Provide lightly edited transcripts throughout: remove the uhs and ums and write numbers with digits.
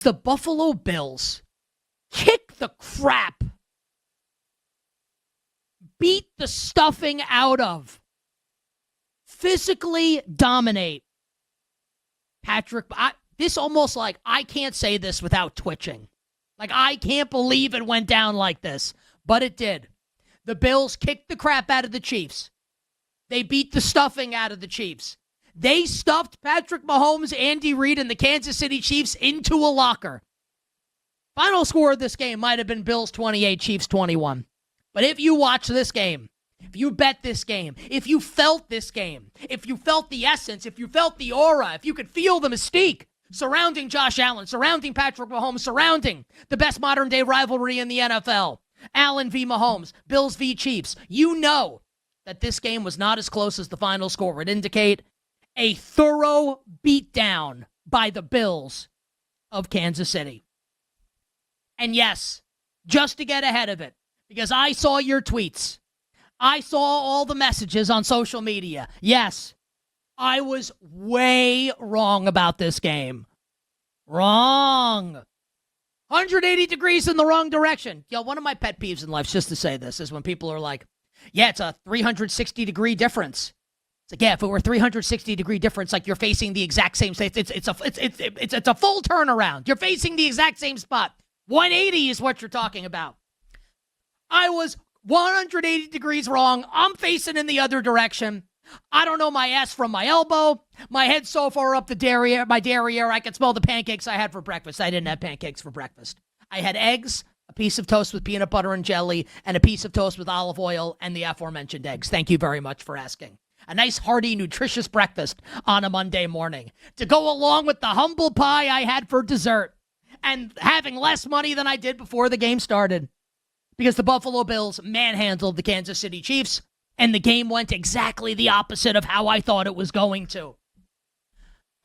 The Buffalo Bills kick the crap, beat the stuffing out of, physically dominate Patrick. This almost like I can't say this without twitching. Like, I can't believe it went down like this, but it did. The Bills kicked the crap out of the Chiefs. They beat the stuffing out of the Chiefs. They stuffed Patrick Mahomes, Andy Reid, and the Kansas City Chiefs into a locker. Final score of this game might have been Bills 28, Chiefs 21. But if you watch this game, if you bet this game, if you felt this game, if you felt the essence, if you felt the aura, if you could feel the mystique surrounding Josh Allen, surrounding Patrick Mahomes, surrounding the best modern-day rivalry in the NFL, Allen v. Mahomes, Bills v. Chiefs, you know that this game was not as close as the final score would indicate. A thorough beatdown by the Bills of Kansas City. And yes, just to get ahead of it, because I saw your tweets, I saw all the messages on social media. Yes, I was way wrong about this game. Wrong. 180 degrees in the wrong direction. Yo, one of my pet peeves in life, just to say this, is when people are like, yeah, it's a 360-degree difference. It's like, yeah, if it were a 360-degree difference, like you're facing the exact same space, it's a full turnaround. You're facing the exact same spot. 180 is what you're talking about. I was 180 degrees wrong. I'm facing in the other direction. I don't know my ass from my elbow. My head's so far up my derriere, I can smell the pancakes I had for breakfast. I didn't have pancakes for breakfast. I had eggs, a piece of toast with peanut butter and jelly, and a piece of toast with olive oil and the aforementioned eggs. Thank you very much for asking. A nice, hearty, nutritious breakfast on a Monday morning to go along with the humble pie I had for dessert and having less money than I did before the game started because the Buffalo Bills manhandled the Kansas City Chiefs and the game went exactly the opposite of how I thought it was going to.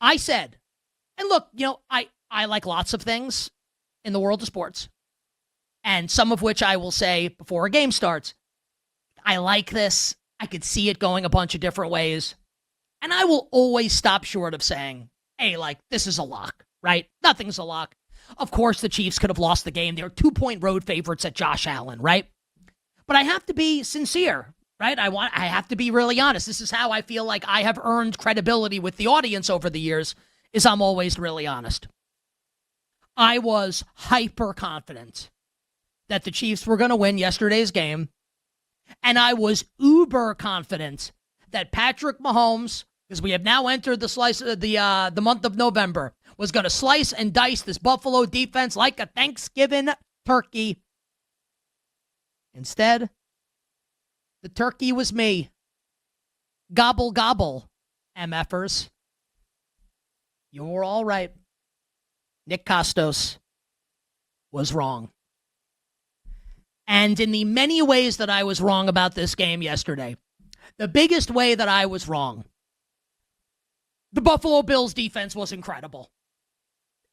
I said, and look, I like lots of things in the world of sports, and some of which I will say before a game starts. I like this. I could see it going a bunch of different ways. And I will always stop short of saying, hey, this is a lock, right? Nothing's a lock. Of course, the Chiefs could have lost the game. They're 2-point road favorites at Josh Allen, right? But I have to be sincere, right? I have to be really honest. This is how I feel like I have earned credibility with the audience over the years, is I'm always really honest. I was hyper confident that the Chiefs were going to win yesterday's game. And I was uber confident that Patrick Mahomes, because we have now entered the slice of the month of November, was going to slice and dice this Buffalo defense like a Thanksgiving turkey. Instead, the turkey was me. Gobble, gobble, MFers. You were all right. Nick Kostos was wrong. And in the many ways that I was wrong about this game yesterday, the biggest way that I was wrong, the Buffalo Bills defense was incredible.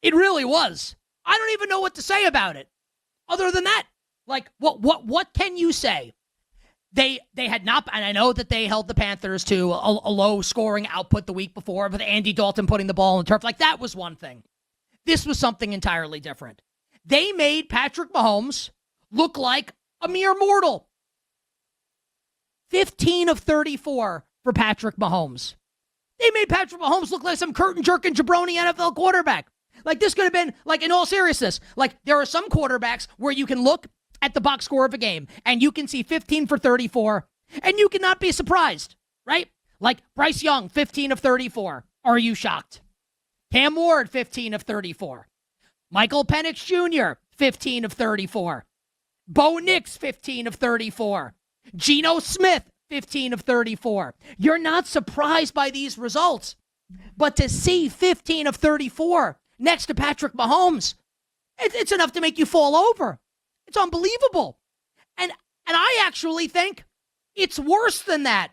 It really was. I don't even know what to say about it. Other than that, what can you say? They had not, and I know that they held the Panthers to a low scoring output the week before with Andy Dalton putting the ball on the turf. That was one thing. This was something entirely different. They made Patrick Mahomes look like a mere mortal. 15 of 34 for Patrick Mahomes. They made Patrick Mahomes look like some curtain-jerking jabroni NFL quarterback. This could have been, in all seriousness, there are some quarterbacks where you can look at the box score of a game and you can see 15 for 34 and you cannot be surprised, right? Like Bryce Young, 15 of 34. Are you shocked? Cam Ward, 15 of 34. Michael Penix Jr., 15 of 34. Bo Nix, 15 of 34. Geno Smith, 15 of 34. You're not surprised by these results. But to see 15 of 34 next to Patrick Mahomes, it's enough to make you fall over. It's unbelievable. And I actually think it's worse than that.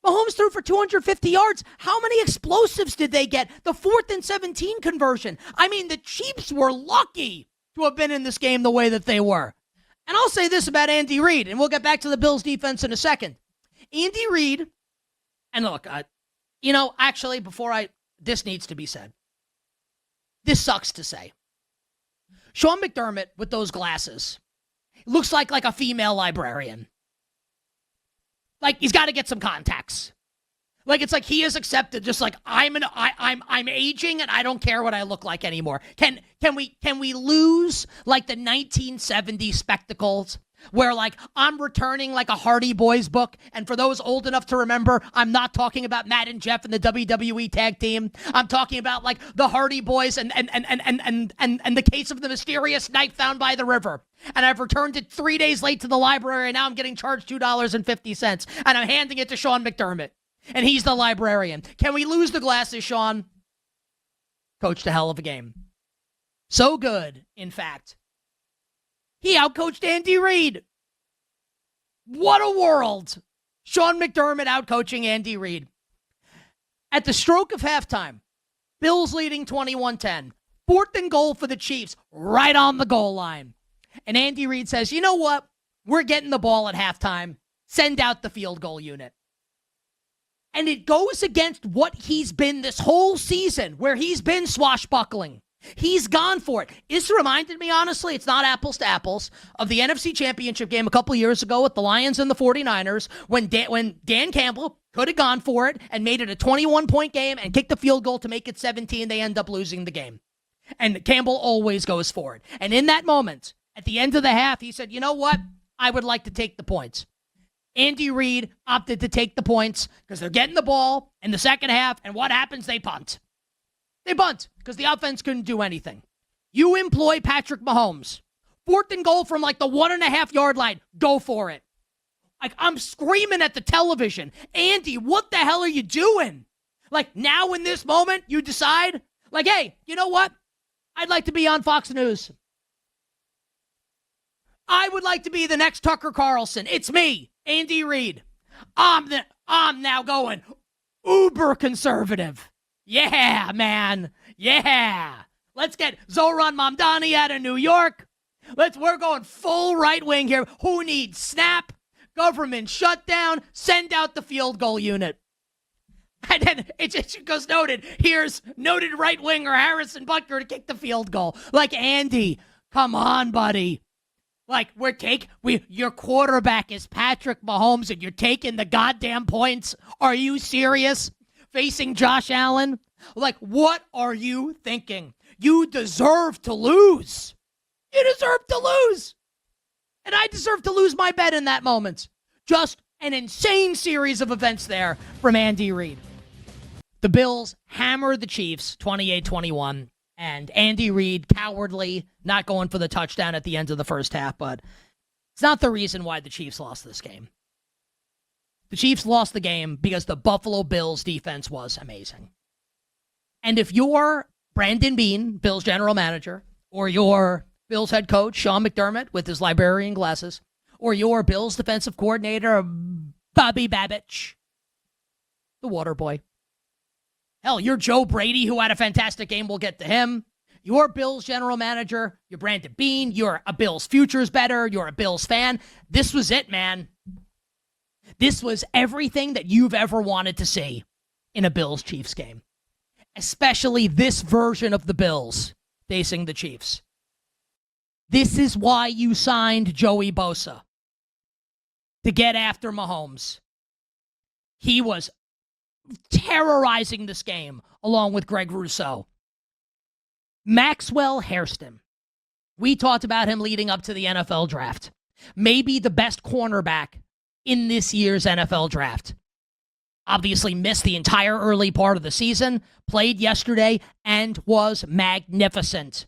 Mahomes threw for 250 yards. How many explosives did they get? The 4th and 17 conversion. I mean, the Chiefs were lucky to have been in this game the way that they were. And I'll say this about Andy Reid, and we'll get back to the Bills defense in a second. Andy Reid, and look, actually, this needs to be said. This sucks to say. Sean McDermott with those glasses looks like a female librarian. Like, he's got to get some contacts. Like, it's like he has accepted, just like I'm aging and I don't care what I look like anymore. Can we lose like the 1970s spectacles where like I'm returning like a Hardy Boys book, and for those old enough to remember, I'm not talking about Matt and Jeff and the WWE tag team. I'm talking about like the Hardy Boys and the case of the mysterious knife found by the river. And I've returned it 3 days late to the library, and now I'm getting charged $2.50, and I'm handing it to Sean McDermott. And he's the librarian. Can we lose the glasses, Sean? Coached a hell of a game. So good, in fact. He outcoached Andy Reid. What a world. Sean McDermott outcoaching Andy Reid. At the stroke of halftime, Bills leading 21-10. 4th and goal for the Chiefs, right on the goal line. And Andy Reid says, you know what? We're getting the ball at halftime. Send out the field goal unit. And it goes against what he's been this whole season, where he's been swashbuckling. He's gone for it. This reminded me, honestly, it's not apples to apples, of the NFC Championship game a couple years ago with the Lions and the 49ers when Dan Campbell could have gone for it and made it a 21-point game and kicked the field goal to make it 17. They end up losing the game. And Campbell always goes for it. And in that moment, at the end of the half, he said, you know what? I would like to take the points. Andy Reid opted to take the points because they're getting the ball in the second half, and what happens? They punt. They punt because the offense couldn't do anything. You employ Patrick Mahomes. 4th and goal from like the 1.5-yard line. Go for it. Like, I'm screaming at the television. Andy, what the hell are you doing? Like, now in this moment, you decide, like, hey, you know what? I'd like to be on Fox News. I would like to be the next Tucker Carlson. It's me, Andy Reid. I'm now going uber conservative. Yeah, man. Yeah. Let's get Zoran Mamdani out of New York. We're going full right wing here. Who needs snap? Government shutdown. Send out the field goal unit. And then it just goes noted. Here's noted right winger Harrison Butker to kick the field goal. Like, Andy, come on, buddy. Like, your quarterback is Patrick Mahomes and you're taking the goddamn points. Are you serious? Facing Josh Allen? Like, what are you thinking? You deserve to lose. You deserve to lose. And I deserve to lose my bet in that moment. Just an insane series of events there from Andy Reid. The Bills hammer the Chiefs 28-21. And Andy Reid, cowardly, not going for the touchdown at the end of the first half. But it's not the reason why the Chiefs lost this game. The Chiefs lost the game because the Buffalo Bills defense was amazing. And if you're Brandon Beane, Bills general manager, or you're Bills head coach Sean McDermott with his librarian glasses, or your Bills defensive coordinator Bobby Babich, the water boy. Hell, you're Joe Brady, who had a fantastic game. We'll get to him. You're Bills general manager. You're Brandon Beane. You're a Bills futures bettor. You're a Bills fan. This was it, man. This was everything that you've ever wanted to see in a Bills-Chiefs game. Especially this version of the Bills facing the Chiefs. This is why you signed Joey Bosa. To get after Mahomes. He was terrorizing this game along with Greg Rousseau. Maxwell Hairston. We talked about him leading up to the NFL draft. Maybe the best cornerback in this year's NFL draft. Obviously missed the entire early part of the season, played yesterday, and was magnificent.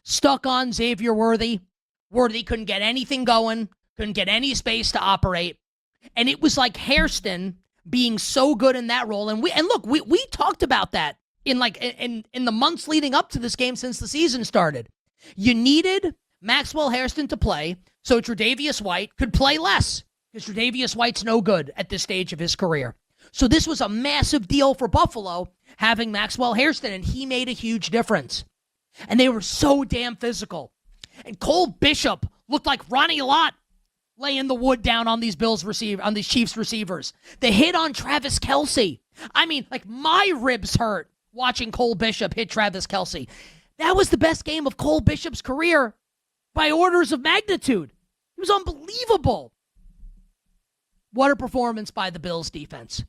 Stuck on Xavier Worthy. Worthy couldn't get anything going, couldn't get any space to operate. And it was like Hairston being so good in that role. And we talked about that in the months leading up to this game since the season started. You needed Maxwell Hairston to play so Tre'Davious White could play less, because Tre'Davious White's no good at this stage of his career. So this was a massive deal for Buffalo, having Maxwell Hairston, and he made a huge difference. And they were so damn physical. And Cole Bishop looked like Ronnie Lott laying the wood down on these Chiefs receivers. The hit on Travis Kelce. I mean, like, my ribs hurt watching Cole Bishop hit Travis Kelce. That was the best game of Cole Bishop's career by orders of magnitude. It was unbelievable. What a performance by the Bills defense.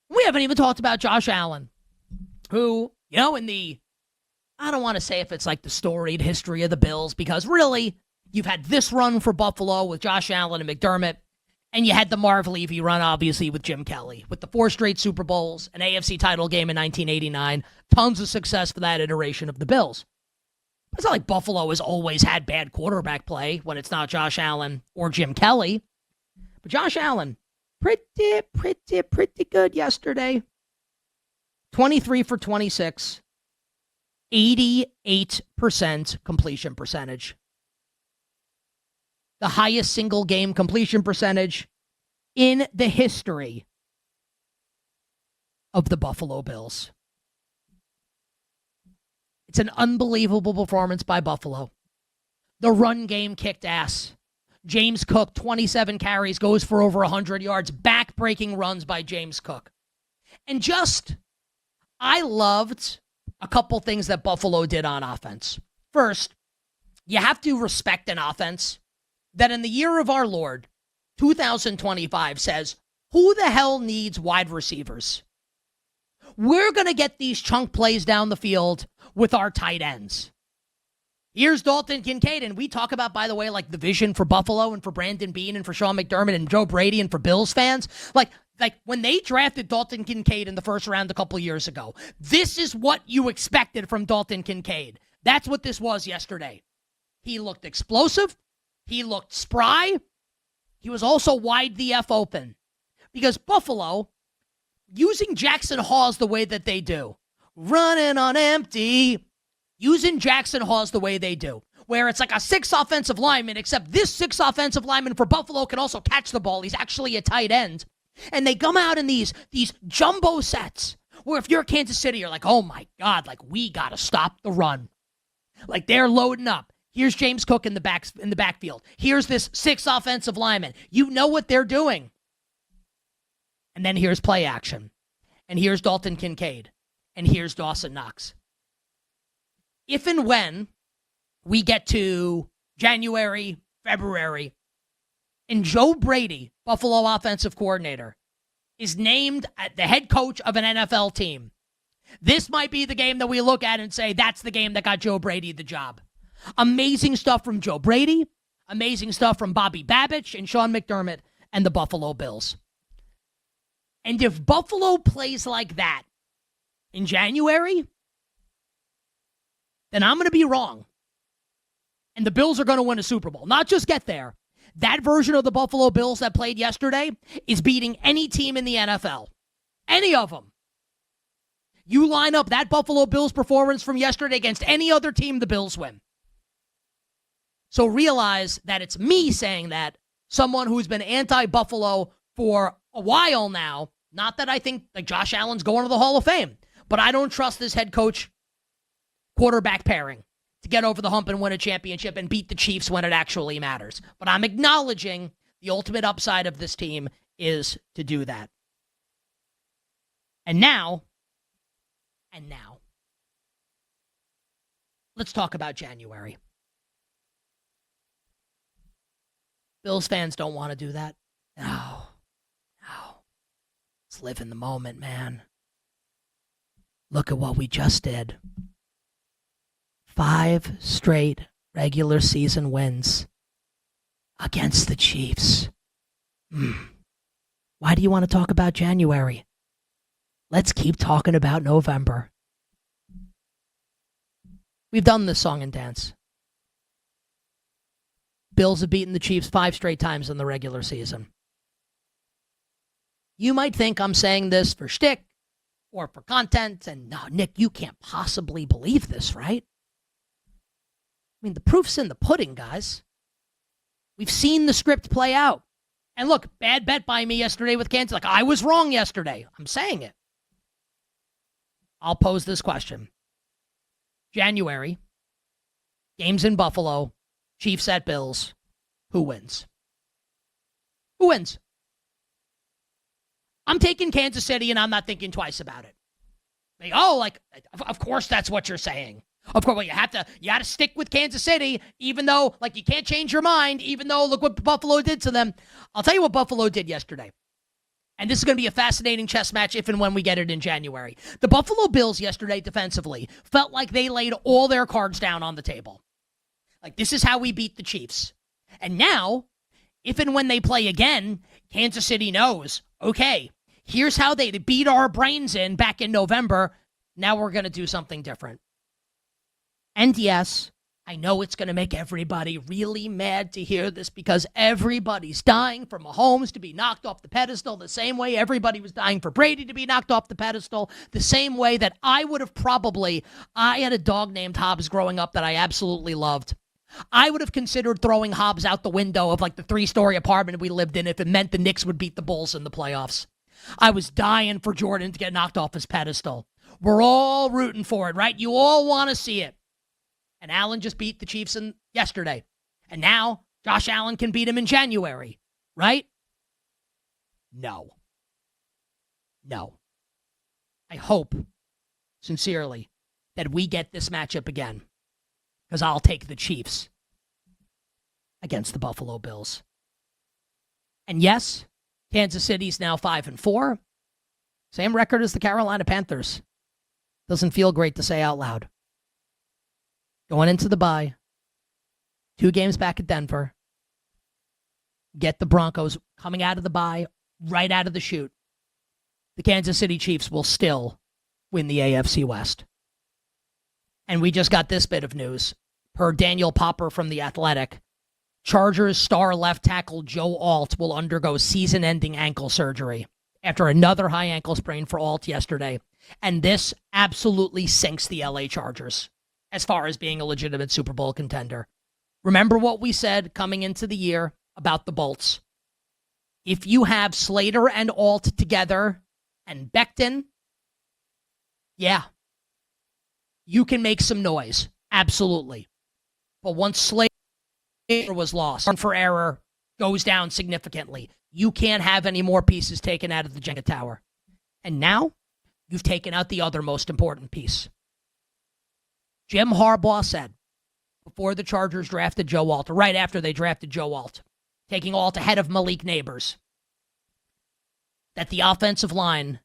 We haven't even talked about Josh Allen, who, in the, I don't want to say if it's like the storied history of the Bills, because really, you've had this run for Buffalo with Josh Allen and McDermott, and you had the Marv Levy run, obviously, with Jim Kelly, with the 4 straight Super Bowls, an AFC title game in 1989, tons of success for that iteration of the Bills. It's not like Buffalo has always had bad quarterback play when it's not Josh Allen or Jim Kelly. But Josh Allen, pretty good yesterday. 23 for 26, 88% completion percentage. The highest single game completion percentage in the history of the Buffalo Bills. It's an unbelievable performance by Buffalo. The run game kicked ass. James Cook, 27 carries, goes for over 100 yards. Back-breaking runs by James Cook. And I loved a couple things that Buffalo did on offense. First, you have to respect an offense that in the year of our Lord, 2025, says, who the hell needs wide receivers? We're going to get these chunk plays down the field with our tight ends. Here's Dalton Kincaid, and we talk about, by the way, like the vision for Buffalo and for Brandon Beane and for Sean McDermott and Joe Brady and for Bills fans. Like when they drafted Dalton Kincaid in the first round a couple years ago, this is what you expected from Dalton Kincaid. That's what this was yesterday. He looked explosive. He looked spry. He was also wide the F open. Because Buffalo, using Jackson Hawes the way that they do, running on empty, using Jackson Hawes the way they do, where it's like a 6 offensive lineman, except this 6 offensive lineman for Buffalo can also catch the ball. He's actually a tight end. And they come out in these jumbo sets where if you're Kansas City, you're like, oh my God, like we got to stop the run. Like they're loading up. Here's James Cook in the backfield. Here's this 6 offensive lineman. You know what they're doing. And then here's play action. And here's Dalton Kincaid. And here's Dawson Knox. If and when we get to January, February, and Joe Brady, Buffalo offensive coordinator, is named the head coach of an NFL team, this might be the game that we look at and say, that's the game that got Joe Brady the job. Amazing stuff from Joe Brady. Amazing stuff from Bobby Babich and Sean McDermott and the Buffalo Bills. And if Buffalo plays like that in January, then I'm going to be wrong. And the Bills are going to win a Super Bowl. Not just get there. That version of the Buffalo Bills that played yesterday is beating any team in the NFL. Any of them. You line up that Buffalo Bills performance from yesterday against any other team, the Bills win. So realize that it's me saying that, someone who's been anti-Buffalo for a while now. Not that I think like Josh Allen's going to the Hall of Fame, but I don't trust this head coach quarterback pairing to get over the hump and win a championship and beat the Chiefs when it actually matters. But I'm acknowledging the ultimate upside of this team is to do that. And now, let's talk about January. Bills fans don't want to do that. No. Let's live in the moment, man. Look at what we just did. 5 straight regular season wins against the Chiefs. Why do you want to talk about January? Let's keep talking about November. We've done this song and dance. Bills have beaten the Chiefs 5 straight times in the regular season. You might think I'm saying this for shtick or for content, and no, Nick, you can't possibly believe this, right? I mean, the proof's in the pudding, guys. We've seen the script play out. And look, bad bet by me yesterday with Kansas. Like, I was wrong yesterday. I'm saying it. I'll pose this question. January, games in Buffalo, Chiefs at Bills. Who wins? Who wins? I'm taking Kansas City, and I'm not thinking twice about it. Of course that's what you're saying. Of course, well, you got to stick with Kansas City, even though, you can't change your mind, even though look what Buffalo did to them. I'll tell you what Buffalo did yesterday. And this is going to be a fascinating chess match if and when we get it in January. The Buffalo Bills yesterday defensively felt like they laid all their cards down on the table. This is how we beat the Chiefs. And now, if and when they play again, Kansas City knows, okay, here's how they beat our brains in back in November. Now we're going to do something different. And yes, I know it's going to make everybody really mad to hear this because everybody's dying for Mahomes to be knocked off the pedestal the same way everybody was dying for Brady to be knocked off the pedestal, the same way that I had a dog named Hobbs growing up that I absolutely loved. I would have considered throwing Hobbs out the window of the 3-story apartment we lived in if it meant the Knicks would beat the Bulls in the playoffs. I was dying for Jordan to get knocked off his pedestal. We're all rooting for it, right? You all want to see it. And Allen just beat the Chiefs yesterday. And now Josh Allen can beat him in January, right? No. I hope, sincerely, that we get this matchup again. Because I'll take the Chiefs against the Buffalo Bills. And yes, Kansas City's now 5-4. Same record as the Carolina Panthers. Doesn't feel great to say out loud. Going into the bye. 2 games back at Denver. Get the Broncos coming out of the bye, right out of the chute. The Kansas City Chiefs will still win the AFC West. And we just got this bit of news. Per Daniel Popper from The Athletic, Chargers star left tackle Joe Alt will undergo season-ending ankle surgery after another high ankle sprain for Alt yesterday. And this absolutely sinks the LA Chargers as far as being a legitimate Super Bowl contender. Remember what we said coming into the year about the Bolts. If you have Slater and Alt together and Becton, yeah, you can make some noise. Absolutely. But once Slater was lost, for error goes down significantly. You can't have any more pieces taken out of the Jenga tower. And now, you've taken out the other most important piece. Jim Harbaugh said, before the Chargers drafted Joe Alt, or right after they drafted Joe Alt, taking Alt ahead of Malik Neighbors, that the offensive line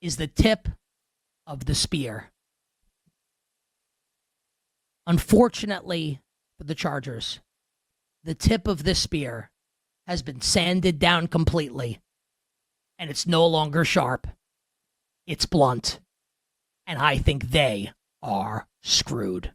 is the tip of the spear. Unfortunately for the Chargers, the tip of this spear has been sanded down completely, and it's no longer sharp. It's blunt, and I think they are screwed.